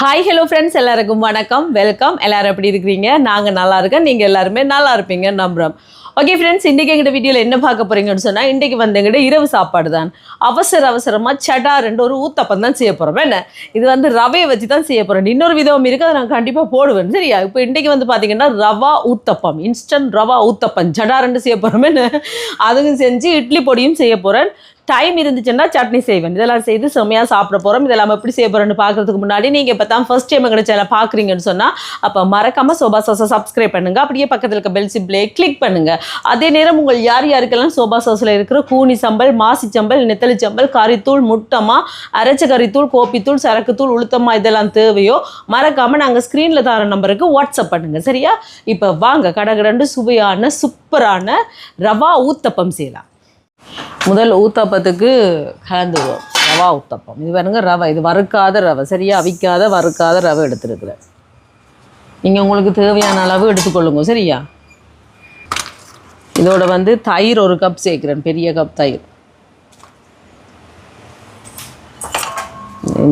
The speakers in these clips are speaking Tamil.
ஹாய் ஹலோ ஃப்ரெண்ட்ஸ், எல்லாருக்கும் வணக்கம், வெல்கம். எல்லாரும் எப்படி இருக்கிறீங்க? நாங்கள் நல்லா இருக்கோம், நீங்கள் எல்லாருமே நல்லா இருப்பீங்கன்னு நம்புகிறோம். ஓகே ஃப்ரெண்ட்ஸ், இன்றைக்கி எங்கிட்ட வீடியோவில் என்ன பார்க்க போகிறீங்கன்னு சொன்னால், இன்றைக்கி வந்து எங்கிட்ட இரவு சாப்பாடு தான். அவசரமாக சடாரெண்டு ஒரு ஊத்தப்பம் தான் செய்ய போகிறோம். என்ன இது வந்து ரவையை வச்சு தான் செய்ய போகிறோம். இன்னொரு விதம் இருக்குது, அதை நான் கண்டிப்பாக போடுவேன். சரியா? இப்போ இன்றைக்கி வந்து பார்த்தீங்கன்னா ரவா ஊத்தப்பம், இன்ஸ்டன்ட் ரவா ஊத்தப்பம் சடாரெண்டு செய்ய போகிறோம். என்ன அதுவும் செஞ்சு இட்லி பொடியும் செய்ய போகிறேன். டைம் இருந்துச்சுன்னா சட்னி செய்வேன். இதெல்லாம் செய்து செம்மையாக சாப்பிட போகிறோம். இதெல்லாம் எப்படி செய்ய போகிறோன்னு பார்க்குறதுக்கு முன்னாடி நீங்கள் இப்போ தான் ஃபர்ஸ்ட் டைம் எங்கள் சேனல் பார்க்குறீங்கன்னு சொன்னால் அப்போ மறக்காமல் சோபா சாஸை சப்ஸ்கிரைப் பண்ணுங்கள். அப்படியே பக்கத்தில் இருக்க பெல் சிம்பிளே கிளிக் பண்ணுங்கள். அதே நேரம் உங்கள் யார் யாருக்கெல்லாம் சோபா சாஸில் இருக்கிற கூனி சம்பல், மாசி சம்பல், நெத்தலி சம்பல், கறித்தூள், முட்டமா, அரைச்ச கறித்தூள், கோப்பித்தூள், சரக்குத்தூள், உளுத்தமா இதெல்லாம் தேவையோ மறக்காமல் நாங்கள் ஸ்க்ரீனில் தர நம்பருக்கு வாட்ஸ்அப் பண்ணுங்கள். சரியா? இப்போ வாங்க கடகடண்டு சுவையான சூப்பரான ரவா ஊத்தப்பம் செய்யலாம். முதல் ஊத்தப்பத்துக்கு கலந்துடுவோம் ரவா ஊத்தப்பம். இது பாருங்க ரவை, இது வறுக்காத ரவை. சரியா? அவிக்காத வறுக்காத ரவை எடுத்துருக்குறேன். நீங்கள் உங்களுக்கு தேவையான அளவு எடுத்துக்கொள்ளுங்க. சரியா? இதோட வந்து தயிர் ஒரு கப் சேர்க்குறேன், பெரிய கப் தயிர்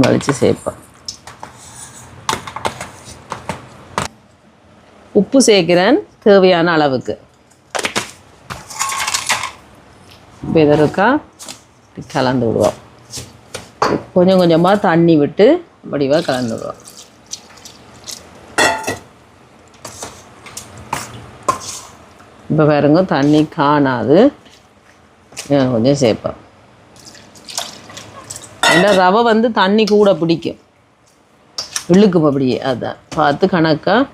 வலிச்சு சேர்ப்பேன். உப்பு சேர்க்குறேன் தேவையான அளவுக்கு. இப்போ இதற்கா கலந்து விடுவோம். கொஞ்சம் கொஞ்சமாக தண்ணி விட்டு வடிவாக கலந்து விடுவோம். இப்போ பாருங்க தண்ணி காணாது, கொஞ்சம் சேர்ப்போம். ஏன்னா ரவை வந்து தண்ணி கூட பிடிக்கும், இழுக்கும். அப்படியே அதான் பார்த்து கணக்காக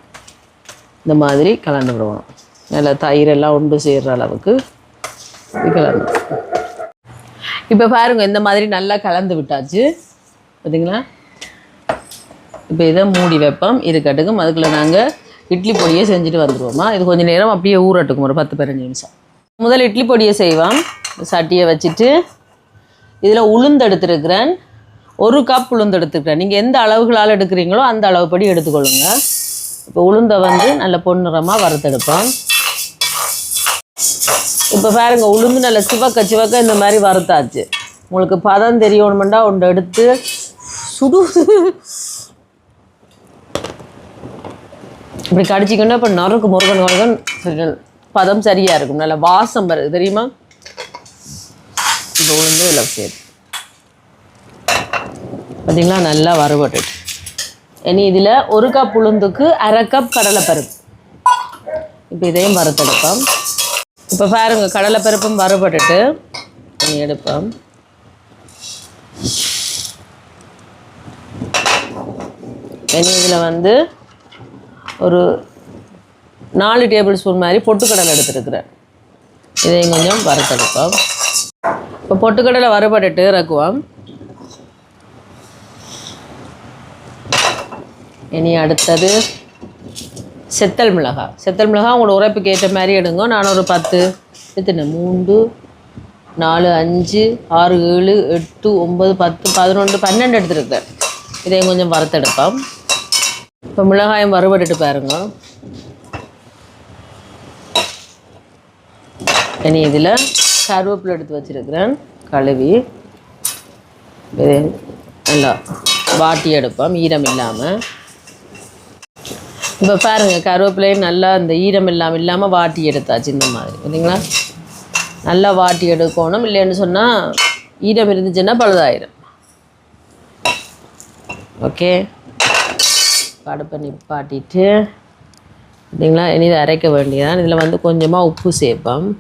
இந்த மாதிரி கலந்து விடுவோம். நல்லா தயிரெல்லாம் ஒன்று சேர்கிற அளவுக்கு கலந்து. இப்போ பாருங்க இந்த மாதிரி நல்லா கலந்து விட்டாச்சு. பார்த்தீங்களா? இப்போ இதை மூடி வைப்போம் இருக்கட்டுக்கும். அதுக்குள்ளே நாங்கள் இட்லி பொடியை செஞ்சுட்டு வந்துடுவோமா. இது கொஞ்சம் நேரம் அப்படியே ஊறட்டுக்கும், ஒரு 10-15 நிமிஷம். முதல்ல இட்லி பொடியை செய்வோம். சட்டியை வச்சுட்டு இதில் உளுந்து எடுத்துருக்கிறேன். 1 கப் உளுந்து எடுத்துக்கிறேன். நீங்கள் எந்த அளவுகளால் எடுக்கிறீங்களோ அந்த அளவுப்படி எடுத்துக்கொள்ளுங்க. இப்போ உளுந்தை வந்து நல்ல பொன்னிறமாக வறுத்தெடுப்போம். இப்போ பாருங்க உளுந்து நல்ல சிவக்க இந்த மாதிரி வறுத்தாச்சு. உங்களுக்கு பதம் தெரியணுமெண்டா ஒன்று எடுத்து சுடு இப்படி கடிச்சிக்கணும். இப்போ நறுக்கு முருகன் பதம் சரியாக இருக்கும், நல்ல வாசம் வருது தெரியுமா. இப்போ உளுந்து இல்லை சரி பார்த்தீங்களா, நல்லா வறுபட்டு. இனி இதில் 1 கப் உளுந்துக்கு 1/2 கப் கடலைப்பருப்பு. இப்போ இதையும் வறுத்தெடுப்போம். இப்போ பாருங்க கடலைப்பருப்பும் வறுபட்டுட்டு எடுப்போம். இனி இதில் வந்து ஒரு 4 டேபிள் ஸ்பூன் மாதிரி பொட்டுக்கடலை எடுத்துருக்குறேன். இதையும் கொஞ்சம் வறுத்தெடுப்போம். இப்போ பொட்டுக்கடலை வறுபட்டுட்டு இறக்குவோம். இனி அடுத்தது செத்தல் மிளகாய். செத்தல் மிளகாய் உங்களோட உரைப்புக்கு ஏற்ற மாதிரி எடுங்க. நான் ஒரு 10 எத்தனை 3 4 5 6 7 8 9 10 11 12 எடுத்துருக்கேன். இதையும் கொஞ்சம் வறுத்தெடுப்போம். இப்போ மிளகாயம் வறுபட்டுட்டு பாருங்க. இனி இதில் கருவேப்பிலை எடுத்து வச்சுருக்கிறேன், கழுவி இதை நல்லா வாட்டி எடுப்போம் ஈரம் இல்லாமல். இப்போ பாருங்கள் கருவேப்பிலையும் நல்லா இந்த ஈரம் இல்லாமல் வாட்டி எடுத்தாச்சு. இந்த மாதிரி பார்த்தீங்களா, நல்லா வாட்டி எடுக்கணும். இல்லைன்னு சொன்னால் ஈரம் இருந்துச்சுன்னா பழுதாயிடும். ஓகே, அடுப்பை நிப்பாட்டிட்டு பார்த்தீங்களா, இனி இதை அரைக்க வேண்டியதான். இதில் வந்து கொஞ்சமாக உப்பு சேர்ப்போம்.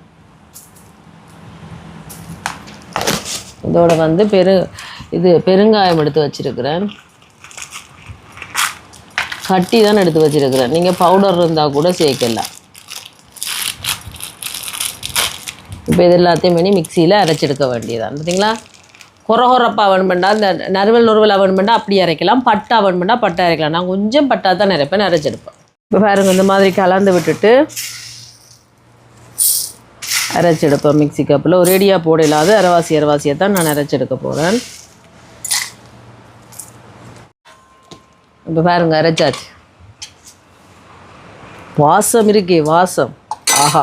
இதோட வந்து பெருங்காயம் எடுத்து வச்சுருக்கிறேன். கட்டி தான் எடுத்து வச்சுருக்கிறேன். நீங்கள் பவுடர் இருந்தால் கூட சேர்க்கலாம். இப்போ இது எல்லாத்தையும் பண்ணி மிக்சியில் அரைச்செடுக்க வேண்டியதான். பார்த்தீங்களா, கொரப்பாக வேணுமெண்டா இந்த நறுவல் வேணுமெண்டா அப்படி அரைக்கலாம், பட்டா வேணுமெண்டா பட்டா அரைக்கலாம். நான் கொஞ்சம் பட்டா தான் அரைப்பேன், அரைச்செடுப்பேன். இப்போ பாருங்கள் இந்த மாதிரி கலந்து விட்டுட்டு அரைச்செடுப்பேன் மிக்சி கப்பில். ஒரு ரெடியாக போட இல்லாத அரைவாசியை தான் நான் அரைச்செடுக்க போகிறேன். இப்போ பாருங்க அரைச்சாச்சு. வாசம் இருக்கே வாசம், ஆஹா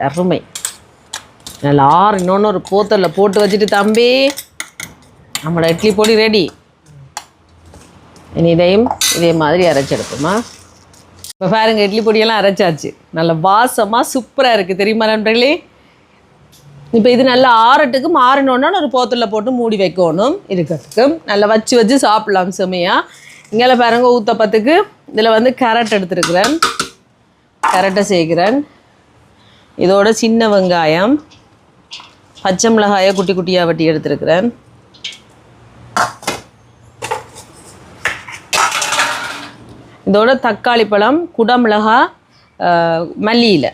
அருமை. நல்லா இன்னொன்று ஒரு போத்தலில் போட்டு வச்சுட்டு தம்பி நம்மளோட இட்லி பொடி ரெடி. இனி இதையும் இதே மாதிரி அரைச்செடுப்போமா. இப்போ பாருங்க இட்லி பொடியெல்லாம் அரைச்சாச்சு. நல்ல வாசமாக சூப்பராக இருக்குது தெரியுமா நண்பர்களே. இப்போ இது நல்லா ஆறட்டுக்கு மாறினோன்னா ஒரு போத்தலில் போட்டு மூடி வைக்கணும் இருக்கிறதுக்கு. நல்லா வச்சு சாப்பிட்லாம் செமையாக. இங்கே பாருங்க ஊத்தப்பத்துக்கு இதில் வந்து கேரட் எடுத்துருக்குறேன். கேரட்டை சேர்க்குறேன். இதோட சின்ன வெங்காயம், பச்சை மிளகாயை குட்டி குட்டியாக வெட்டி எடுத்துருக்குறேன். இதோட தக்காளி பழம், குடமிளகா, மல்லியில்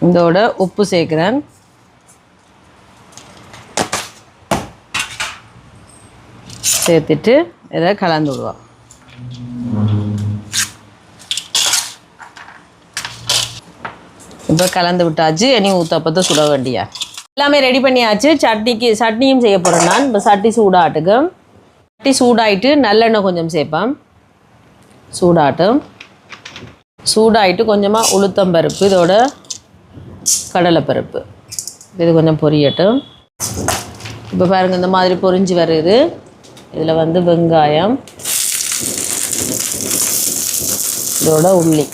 இதோட உப்பு சேர்க்குறேன். சேர்த்துட்டு இதை கலந்து விடுவோம். இப்போ கலந்து விட்டாச்சு. இனி ஊத்தப்பத்தை சுட வேண்டியா எல்லாமே ரெடி பண்ணியாச்சு. சட்னியும் செய்ய போகிறேன் நான். இப்போ சட்டி சூடாட்டுக்கு. சட்டி சூடாயிட்டு நல்லெண்ணெய் கொஞ்சம் சேர்ப்பேன். சூடாயிட்டு கொஞ்சமாக உளுத்தம்பருப்பு, இதோட கடலைப்பருப்பு இது கொஞ்சம் பொரியட்டும். இப்போ பாருங்கள் இந்த மாதிரி பொரிஞ்சு வருது. இதில் வந்து வெங்காயம், இதோட உள்ளி,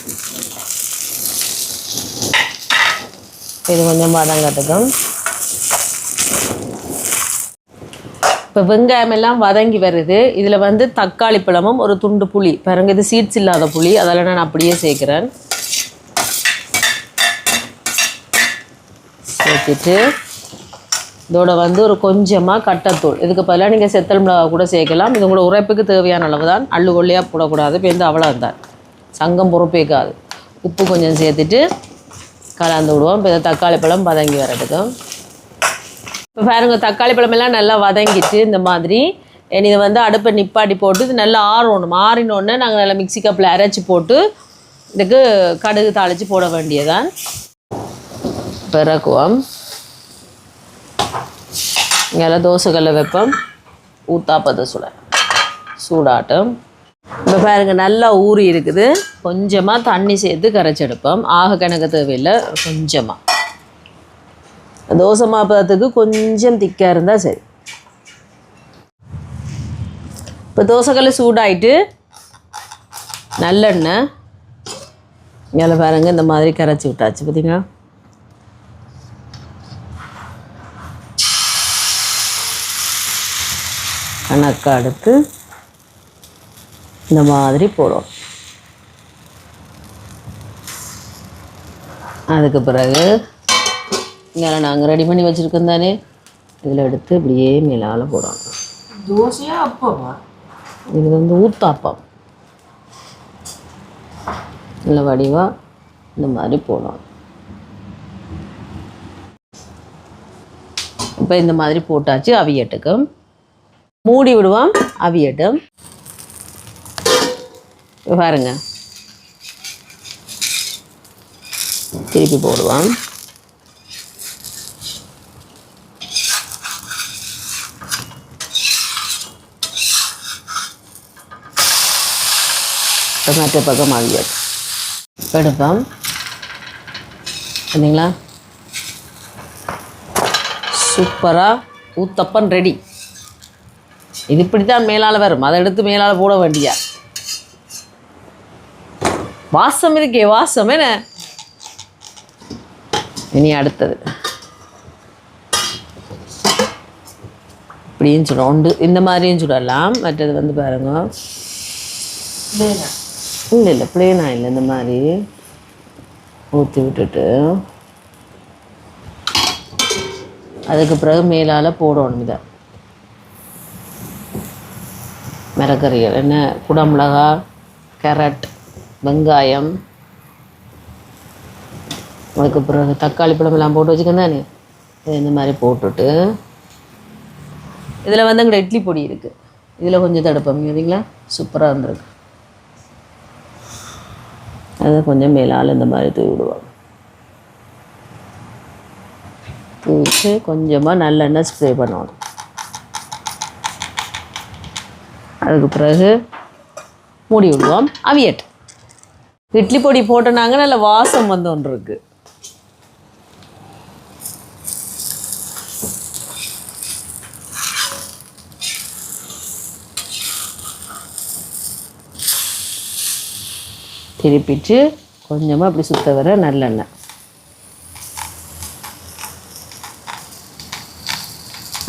இது கொஞ்சம் வதங்கட்டுக்கும். இப்போ வெங்காயம் எல்லாம் வதங்கி வருது. இதில் வந்து தக்காளி பழமும் ஒரு துண்டு புளி பாருங்க, இது சீட்ஸ் இல்லாத புளி, அதெல்லாம் நான் அப்படியே சேர்க்குறேன். சேர்த்துட்டு இதோட வந்து ஒரு கொஞ்சமாக கட்டத்தூள், இதுக்கு பதிலாக நீங்கள் செத்தல் மிளகா கூட சேர்க்கலாம். இது கூட உரைப்புக்கு தேவையான அளவு தான், அள்ளு கொள்ளையாக போடக்கூடாது. இப்போ வந்து அவ்வளோ தான், சங்கம் பொறுப்பேக்காது. உப்பு கொஞ்சம் சேர்த்துட்டு கலந்து விடுவோம். இப்போ இதை தக்காளி பழம் வதங்கி வரதுக்கும். இப்போ பாருங்கள் தக்காளி பழமெல்லாம் நல்லா வதங்கிட்டு இந்த மாதிரி இதை வந்து அடுப்பை நிப்பாட்டி போட்டு இது நல்லா ஆறணும். ஆறினோடனே நாங்கள் நல்லா மிக்சி கப்பில் அரைச்சி போட்டு இதுக்கு கடுகு தாளித்து போட வேண்டியதான். பிறக்குவோம். இங்கெல்லாம் தோசைக்கல்ல வைப்போம். ஊத்தாப்பத்தை சூடாட்டம். இப்போ பாருங்கள் நல்லா ஊறி இருக்குது. கொஞ்சமாக தண்ணி சேர்த்து கரைச்செடுப்போம். ஆக கணக்கு தேவையில்லை, கொஞ்சமாக. தோசை மாப்பதத்துக்கு கொஞ்சம் திக்காக இருந்தால் சரி. இப்போ தோசைக்கல்ல சூடாயிட்டு நல்லெண்ணெய் இங்கே பாருங்கள் இந்த மாதிரி கரைச்சி விட்டாச்சு. பார்த்தீங்களா, கணக்கா எடுத்து இந்த மாதிரி போடுவோம். அதுக்கு பிறகு இங்கே நாங்கள் ரெடி பண்ணி வச்சுருக்கோம் தானே, இதில் எடுத்து இப்படியே மேலால் போடணும். தோசையா அப்பமா? இது வந்து ஊத்தாப்பம். நல்ல வடிவாக இந்த மாதிரி போடணும். இப்போ இந்த மாதிரி போட்டாச்சு. அவியட்டுக்கும் மூடி விடுவோம். அவியட்டும். பாருங்க திருப்பி போடுவோம். மற்ற பக்கம் அவியட்டும் எடுப்போம். சரிங்களா, சூப்பராக ஊத்தப்பம் ரெடி. இது இப்படி தான் மேலால் வரும். அதை எடுத்து மேலால் போட வேண்டியா. வாசம் இருக்கே, வாசம் என்ன. இனி அடுத்தது இப்படியும் சுடும் உண்டு, இந்த மாதிரியும் சுடலாம். மற்றது வந்து பாருங்க, இல்லை பிளேனாக இல்லை, இந்த மாதிரி ஊற்றி விட்டுட்டு அதுக்கு பிறகு மேலால் போடணும். இதை மிளகறிகள் என்ன, குடமிளகா, கேரட், வெங்காயம், அதுக்கு பிறகு தக்காளி பழம் எல்லாம் போட்டு வச்சுக்கோங்க தானே. இந்த மாதிரி போட்டுட்டு இதில் வந்து எங்கள்கிட்ட இட்லி பொடி இருக்குது, இதில் கொஞ்சம் தடுப்போம். இல்லைங்களா, சூப்பராக இருந்திருக்கு. அதை கொஞ்சம் மேலால் இந்த மாதிரி தூவி விடுவோம். தூவிட்டு கொஞ்சமாக நல்லெண்ணெய் ஸ்ப்ரே பண்ணணும். அதுக்கு பிறகு மூடி விடுவோம். அவியட் இட்லி பொடி போட்டனாங்க நல்ல வாசம் வந்து ஒன்று இருக்கு. திருப்பிட்டு கொஞ்சமாக அப்படி சுத்த வர நல்லெண்ணெய்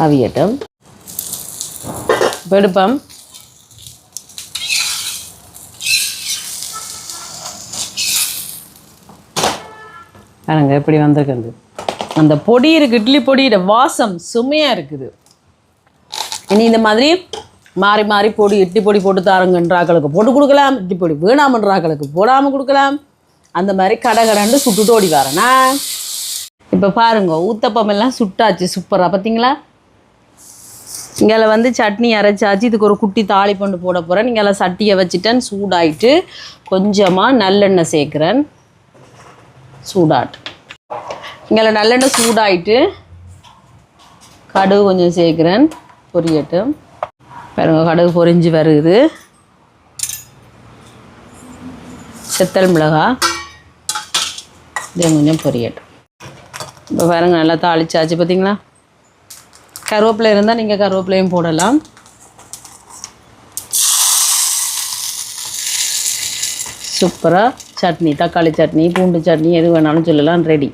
அவியட்டும். எடுப்போம். பாருங்க எப்படி வந்திருக்குது. அந்த பொடி இருக்குது, இட்லி பொடியோட வாசம் சுமையாக இருக்குது. இனி இந்த மாதிரி மாறி மாறி பொடி இட்லி பொடி போட்டு தாருங்கன்றாக்களுக்கு போட்டு கொடுக்கலாம், இட்லி பொடி வேணாமன்றாக்களுக்கு போடாமல் கொடுக்கலாம். அந்த மாதிரி கடை சுட்டுட்டு ஓடி வரேண்ணா. இப்போ பாருங்க ஊத்தப்பம் எல்லாம் சுட்டாச்சு சூப்பராக பார்த்தீங்களா. இங்கே வந்து சட்னி அரைச்சாச்சு. இதுக்கு ஒரு குட்டி தாளி கொண்டு போட போகிறேன். இங்கே சட்டியை வச்சுட்டேன், சூடாயிட்டு கொஞ்சமாக நல்லெண்ணெய் சேர்க்குறேன். சூடாட்டு இங்கே நல்லெண்ணெய் சூடாயிட்டு கடுகு கொஞ்சம் சேர்க்குறேன், பொரியட்டும். பாருங்க கடுகு பொரிஞ்சு வருது. செத்தல் மிளகாய் இது கொஞ்சம் பொரியட்டும். இப்போ பாருங்க நல்லா தாளிச்சாச்சு பார்த்தீங்களா. கருவேப்பிலை இருந்தால் நீங்கள் கருவேப்பிலையும் போடலாம். சூப்பராக சட்னி, தக்காளி சட்னி, பூண்டு சட்னி எது வேணாலும் சொல்லலாம், ரெடி.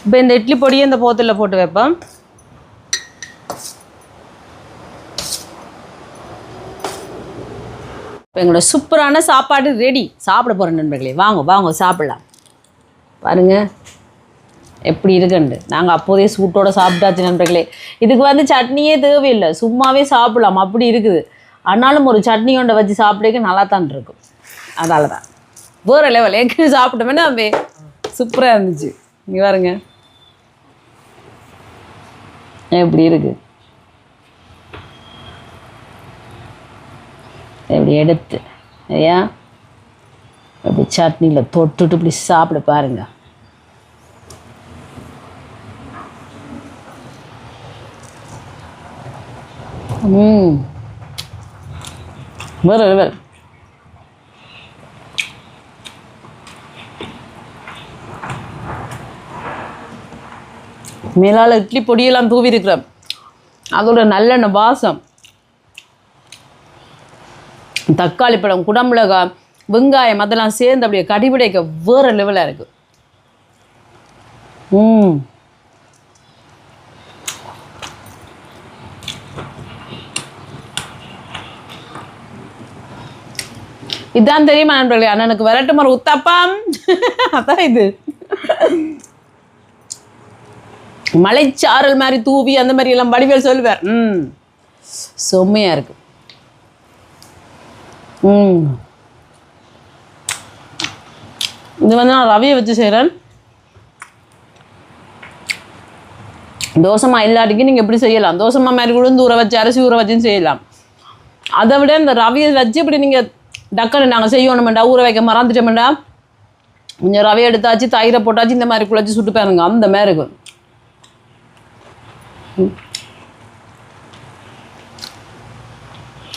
இப்போ இந்த இட்லி பொடியை இந்த போத்தில் போட்டு வைப்பேன். இப்போ எங்களோட சூப்பரான சாப்பாடு ரெடி. சாப்பிட போகிறேன் நண்பர்களே, வாங்க வாங்க சாப்பிடலாம். பாருங்கள் எப்படி இருக்குண்டு. நாங்கள் அப்போதே சூட்டோடு சாப்பிட்டாச்சு நண்பர்களே. இதுக்கு வந்து சட்னியே தேவையில்லை, சும்மாவே சாப்பிடலாம், அப்படி இருக்குது. ஆனாலும் ஒரு சட்னி கொண்ட வச்சு சாப்பிட்றதுக்கு நல்லா தான் இருக்கும். அதால தான் வேறு லெவல். எங்கே சாப்பிட்டோம்னா அவே சூப்பராக இருந்துச்சு. இங்கே பாருங்க எப்படி இருக்குது. எப்படி எடுத்து ஐயா அப்படி சட்னியில் தொட்டுட்டு இப்படி சாப்பிட பாருங்க. வேறு லெவல். மேலால் இட்லி பொடியெல்லாம் தூவி இருக்கிறேன். அதோட நல்லெண்ணெய் வாசம், தக்காளி பழம், குடமிளகாய், வெங்காயம் அதெல்லாம் சேர்ந்து அப்படியே கடிபிடிக்க வேறு லெவலாக இருக்குது. இதான் தெரியுமா நண்பர்களே, அண்ணனுக்கு விரட்டு மாதிரி உத்தப்பம். அதான் இது மலைச்சாரல் மாதிரி தூவி அந்த மாதிரி எல்லாம் வடிவேல் சொல்லுவார். செம்மையாக இருக்கு. இது வந்து நான் ரவையை வச்சு செய்கிறேன். தோசைமா இல்லாட்டிக்கு நீங்கள் எப்படி செய்யலாம், தோசைமா மாதிரி கூட ஊற வச்சு அரிசி ஊற வச்சுன்னு செய்யலாம். அதை விட இந்த ரவையை வச்சு இப்படி நீங்கள் டக்குன்னு நாங்கள் செய்யணுமெண்டா, ஊற வைக்க மறந்துட்டோமெண்டா, கொஞ்சம் ரவையை எடுத்தாச்சு, தயிரை போட்டாச்சு, இந்த மாதிரி குழச்சி சுட்டு பாருங்க, அந்த மாதிரி இருக்கும்.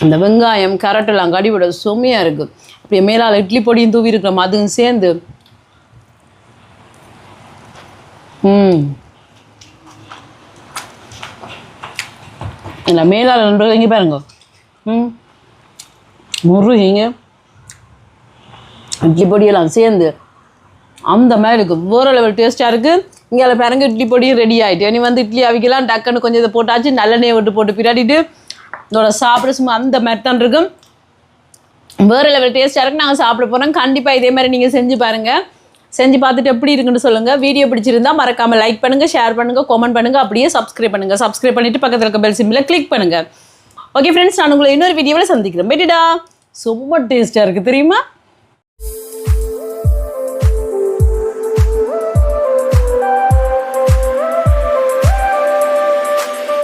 அந்த வெங்காயம் கரட்டெல்லாம் கடிவிட செம்மையாக இருக்குது. அப்படியே மேலால் இட்லி பொடியும் தூவி இருக்கிறோம், அதுவும் சேர்ந்து இல்லை மேலால் நண்பர்கள் இங்கே பாருங்க. முருகிங்க இட்லி பொடியெல்லாம் சேர்ந்து அந்த மாதிரி இருக்குது, வேறு லெவல் டேஸ்ட்டாக இருக்குது. இங்கே பாருங்க இட்லி பொடியும் ரெடி ஆகிட்டு. இனி வந்து இட்லி அவிக்கலாம், டக்குன்னு கொஞ்சம் இதை போட்டாச்சு, நல்லெண்ணெயை போட்டு பிராடிட்டு இதோட சாப்பிட சும்மா அந்த மாதிரி தான் இருக்கும். வேறு லெவல் டேஸ்ட்டாக இருக்குது. நாங்கள் சாப்பிட போகிறோம். கண்டிப்பாக இதே மாதிரி நீங்கள் செஞ்சு பாருங்கள். செஞ்சு பார்த்துட்டு எப்படி இருக்குன்னு சொல்லுங்கள். வீடியோ பிடிச்சிருந்தா மறக்காமல் லைக் பண்ணுங்கள், ஷேர் பண்ணுங்கள், கமெண்ட் பண்ணுங்கள், அப்படியே சப்ஸ்கிரைப் பண்ணுங்கள். சப்ஸ்கிரைப் பண்ணிவிட்டு பக்கத்தில் இருக்க பெல் சிம்பிளை கிளிக் பண்ணுங்கள். ஓகே ஃப்ரெண்ட்ஸ், நான் உங்களை இன்னொரு வீடியோவில் சந்திக்கிறேன். போய்ட்டுடா, ரொம்ப டேஸ்ட்டாக இருக்குது தெரியுமா.